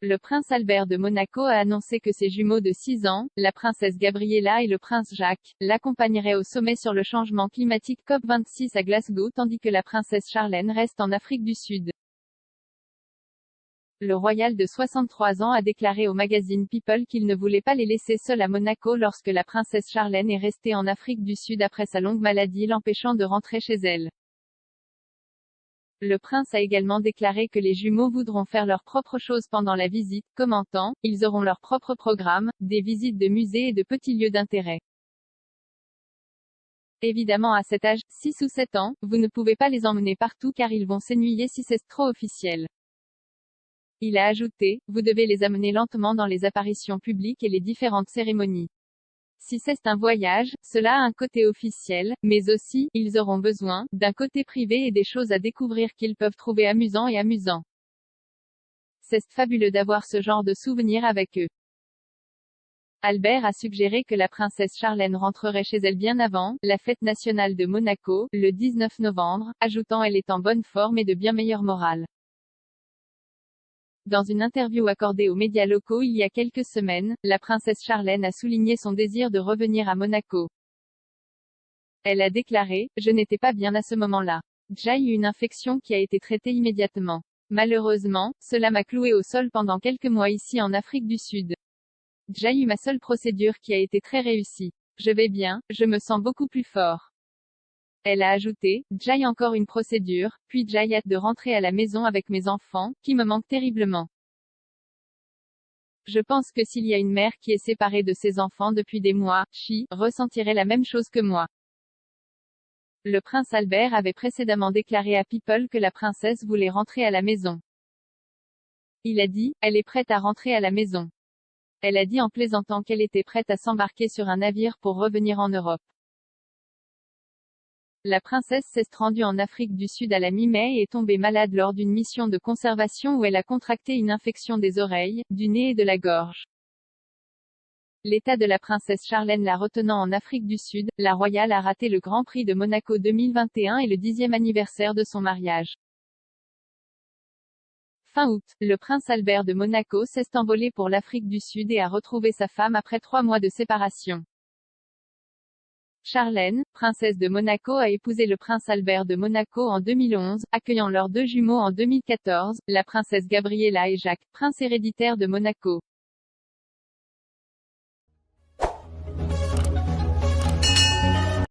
le prince Albert de Monaco a annoncé que ses jumeaux de 6 ans, la princesse Gabriella et le prince Jacques, l'accompagneraient au sommet sur le changement climatique COP26 à Glasgow tandis que la princesse Charlène reste en Afrique du Sud. Le royal de 63 ans a déclaré au magazine People qu'il ne voulait pas les laisser seuls à Monaco lorsque la princesse Charlène est restée en Afrique du Sud après sa longue maladie l'empêchant de rentrer chez elle. Le prince a également déclaré que les jumeaux voudront faire leurs propres choses pendant la visite, commentant, ils auront leur propre programme, des visites de musées et de petits lieux d'intérêt. Évidemment à cet âge, 6 ou 7 ans, vous ne pouvez pas les emmener partout car ils vont s'ennuyer si c'est trop officiel. Il a ajouté, vous devez les amener lentement dans les apparitions publiques et les différentes cérémonies. Si c'est un voyage, cela a un côté officiel, mais aussi, ils auront besoin, d'un côté privé et des choses à découvrir qu'ils peuvent trouver amusant et amusant. C'est fabuleux d'avoir ce genre de souvenirs avec eux. Albert a suggéré que la princesse Charlène rentrerait chez elle bien avant la fête nationale de Monaco, le 19 novembre, ajoutant elle est en bonne forme et de bien meilleure morale. Dans une interview accordée aux médias locaux il y a quelques semaines, la princesse Charlène a souligné son désir de revenir à Monaco. Elle a déclaré, je n'étais pas bien à ce moment-là. J'ai eu une infection qui a été traitée immédiatement. Malheureusement, cela m'a cloué au sol pendant quelques mois ici en Afrique du Sud. J'ai eu ma seule procédure qui a été très réussie. Je vais bien, je me sens beaucoup plus fort. Elle a ajouté, j'ai encore une procédure, puis j'ai hâte de rentrer à la maison avec mes enfants, qui me manquent terriblement. Je pense que s'il y a une mère qui est séparée de ses enfants depuis des mois, ressentirait la même chose que moi. Le prince Albert avait précédemment déclaré à People que la princesse voulait rentrer à la maison. Il a dit, elle est prête à rentrer à la maison. Elle a dit en plaisantant qu'elle était prête à s'embarquer sur un navire pour revenir en Europe. La princesse s'est rendue en Afrique du Sud à la mi-mai et est tombée malade lors d'une mission de conservation où elle a contracté une infection des oreilles, du nez et de la gorge. L'état de la princesse Charlène la retenant en Afrique du Sud, la royale a raté le Grand Prix de Monaco 2021 et le 10e anniversaire de son mariage. Fin août, le prince Albert de Monaco s'est envolé pour l'Afrique du Sud et a retrouvé sa femme après 3 mois de séparation. Charlène, princesse de Monaco a épousé le prince Albert de Monaco en 2011, accueillant leurs 2 jumeaux en 2014, la princesse Gabriella et Jacques, prince héréditaire de Monaco.